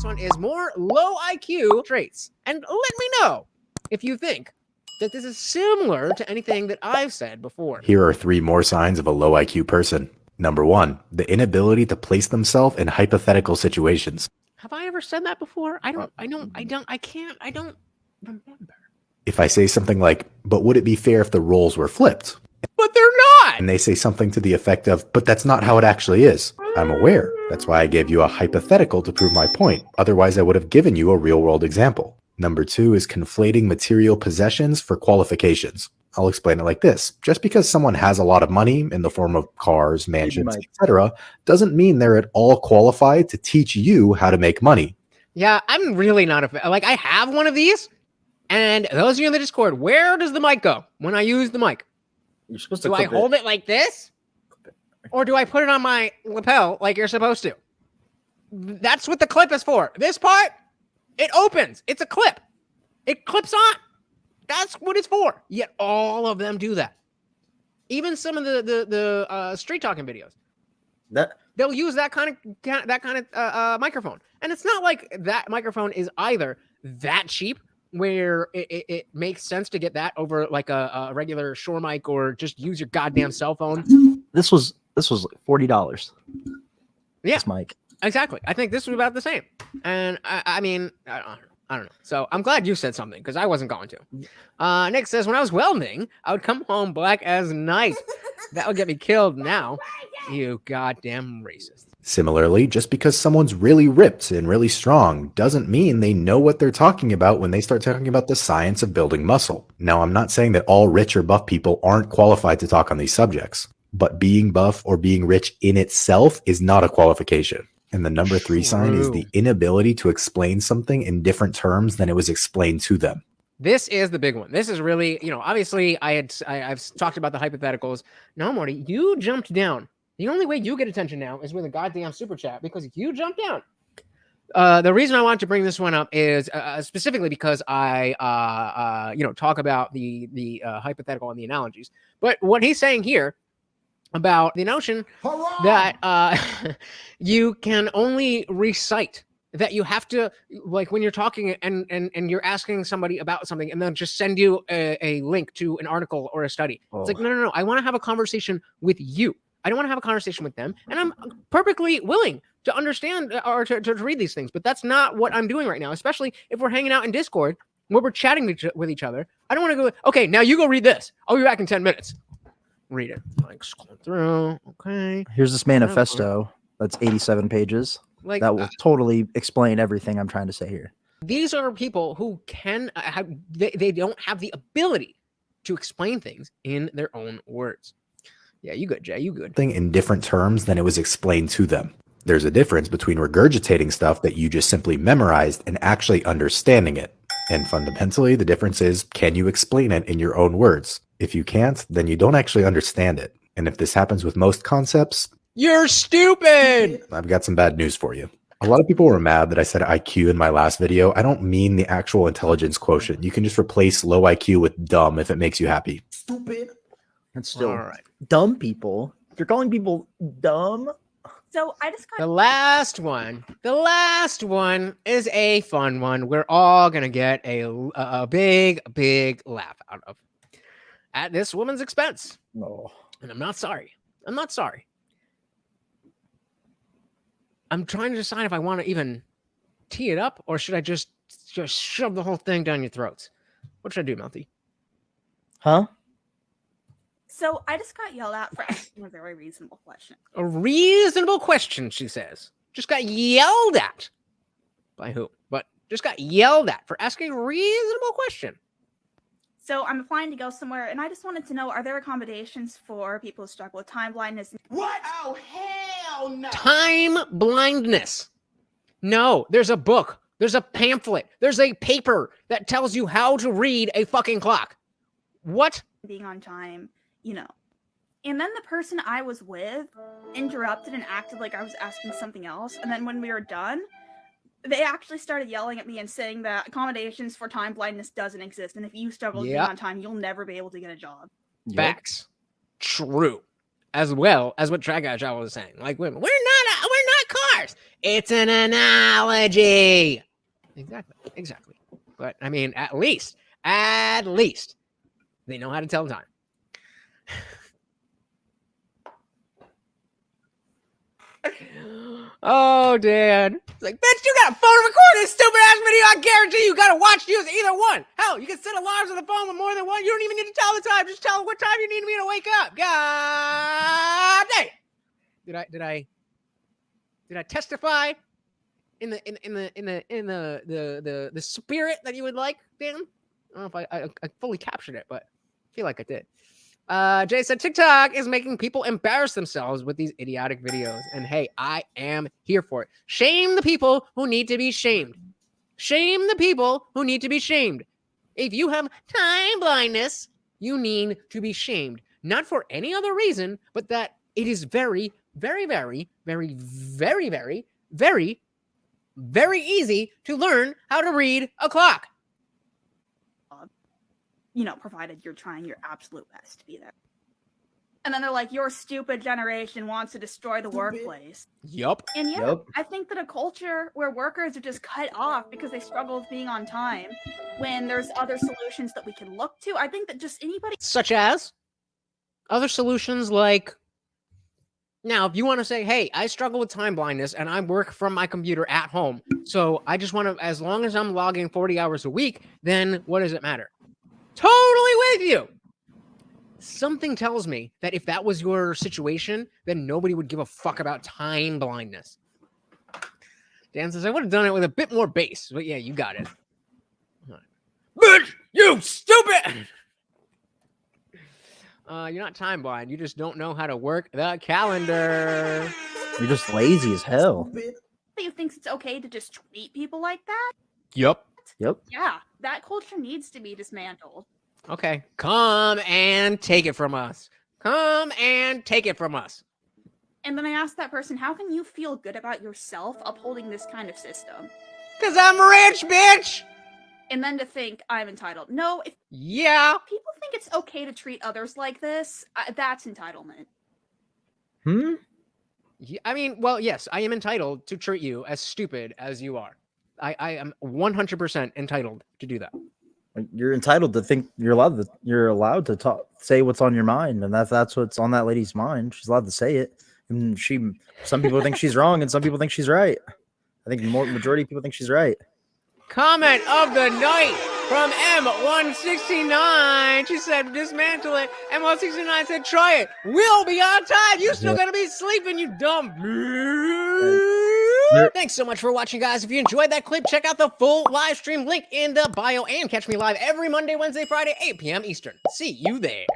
this one is more low IQ traits. And let me know if you think that this is similar to anything that I've said before. Here are 3 more signs of a low IQ person. Number 1, the inability to place themselves in hypothetical situations. Have I ever said that before? I don't remember. If I say something like, but would it be fair if the roles were flipped? But they're not! And they say something to the effect of, but that's not how it actually is. I'm aware. That's why I gave you a hypothetical to prove my point. Otherwise, I would have given you a real-world example. Number 2 is conflating material possessions for qualifications. I'll explain it like this. Just because someone has a lot of money in the form of cars, mansions, etc., doesn't mean they're at all qualified to teach you how to make money. Yeah, I'm really not a fan. Like, I have one of these, and those of you in the Discord, where does the mic go when I use the mic? You're supposed to Do I hold it like this? Or do I put it on my lapel like you're supposed to? That's what the clip is for. This part, it opens. It's a clip. It clips on. That's what it's for. Yet all of them do that. Even some of the street talking videos. They'll use that kind of microphone. And it's not like that microphone is either that cheap where it makes sense to get that over like a regular Shure mic or just use your goddamn cell phone. This was $40. Yeah, this mic. Exactly. I think this was about the same. And I mean, I don't know. So I'm glad you said something because I wasn't going to. Nick says, when I was welding, I would come home black as night. That would get me killed now. You goddamn racist. Similarly, just because someone's really ripped and really strong doesn't mean they know what they're talking about when they start talking about the science of building muscle. Now, I'm not saying that all rich or buff people aren't qualified to talk on these subjects, but being buff or being rich in itself is not a qualification. And the number 3 sign is the inability to explain something in different terms than it was explained to them. This is the big one. This is really, obviously I've talked about the hypotheticals. No, Morty, you jumped down. The only way you get attention now is with a goddamn super chat because you jumped down. The reason I wanted to bring this one up is specifically because I, talk about the hypothetical and the analogies. But what he's saying here about the notion that you can only recite, that you have to, like when you're talking and you're asking somebody about something and they'll just send you a link to an article or a study. It's like, no. I want to have a conversation with you. I don't want to have a conversation with them. And I'm perfectly willing to understand or to read these things. But that's not what I'm doing right now, especially if we're hanging out in Discord where we're chatting with each other. I don't want to go, okay, now you go read this. I'll be back in 10 minutes. Read it. Like, scroll through. Okay. Here's this manifesto that's 87 pages. Like, that will totally explain everything I'm trying to say here. These are people who can they don't have the ability to explain things in their own words. Yeah, you good, Jay. You good. Thing in different terms than it was explained to them. There's a difference between regurgitating stuff that you just simply memorized and actually understanding it. And fundamentally, the difference is, can you explain it in your own words? If you can't, then you don't actually understand it. And if this happens with most concepts, you're stupid. I've got some bad news for you. A lot of people were mad that I said IQ in my last video. I don't mean the actual intelligence quotient. You can just replace low IQ with dumb if it makes you happy. Stupid. That's still all right. Dumb people. If you're calling people dumb. So I just got the last one. The last one is a fun one. We're all gonna get a big laugh out of at this woman's expense. No, and I'm not sorry. I'm not sorry. I'm trying to decide if I want to even tee it up or should I just shove the whole thing down your throats. What should I do, Melty? Huh? So I just got yelled at for asking a very reasonable question. A reasonable question, she says. Just got yelled at. By who? But just got yelled at for asking a reasonable question. So I'm applying to go somewhere, and I just wanted to know, are there accommodations for people who struggle with time blindness? What? Oh, hell no. Time blindness. No, there's a book. There's a pamphlet. There's a paper that tells you how to read a fucking clock. What? Being on time. And then the person I was with interrupted and acted like I was asking something else. And then when we were done, they actually started yelling at me and saying that accommodations for time blindness doesn't exist. And if you struggle with being on time, you'll never be able to get a job. Facts. True. As well as what Track Guy was saying. Like, we're not course, it's an analogy. Exactly. But I mean, at least they know how to tell time. Oh, Dan. It's like, bitch, you got a phone to record this stupid ass video. I guarantee you got to watch use either one. Hell, you can set alarms on the phone with more than one. You don't even need to tell the time. Just tell what time you need me to wake up. God dang. Did I testify in the spirit that you would like, Dan? I don't know if I fully captured it, but I feel like I did. Jay said TikTok is making people embarrass themselves with these idiotic videos. And hey, I am here for it. Shame the people who need to be shamed. Shame the people who need to be shamed. If you have time blindness, you need to be shamed. Not for any other reason, but that it is very, very, very, very, very, very, very, very easy to learn how to read a clock. Provided you're trying your absolute best to be there. And then they're like, your stupid generation wants to destroy the workplace. Yup. And Yup. I think that a culture where workers are just cut off because they struggle with being on time, when there's other solutions that we can look to, I think that just anybody... Such as other solutions like... Now, if you want to say, hey, I struggle with time blindness and I work from my computer at home, so I just want to, as long as I'm logging 40 hours a week, then what does it matter? Totally with you. Something tells me that if that was your situation, then nobody would give a fuck about time blindness. Dan says, I would have done it with a bit more bass. But yeah, you got it. Bitch, you stupid! You're not time blind. You just don't know how to work the calendar. You're just lazy as hell. who thinks it's okay to just treat people like that? Yep. Yeah, that culture needs to be dismantled. Okay, come and take it from us. Come and take it from us. And then I asked that person, how can you feel good about yourself upholding this kind of system? Because I'm rich, bitch! And then to think I'm entitled. No, if Yeah. people think it's okay to treat others like this, that's entitlement. Yeah, I mean, well, yes, I am entitled to treat you as stupid as you are. I am 100% entitled to do that. You're entitled to think. You're allowed to talk, say what's on your mind, and that's what's on that lady's mind. She's allowed to say it, and some people think she's wrong, and some people think she's right. I think majority of people think she's right. Comment of the night from M169. She said, dismantle it. M169 said, try it. We'll be on time. You still gonna be sleeping, you dumb. Thanks so much for watching, guys. If you enjoyed that clip, check out the full live stream link in the bio and catch me live every Monday, Wednesday, Friday, 8 p.m. Eastern. See you there.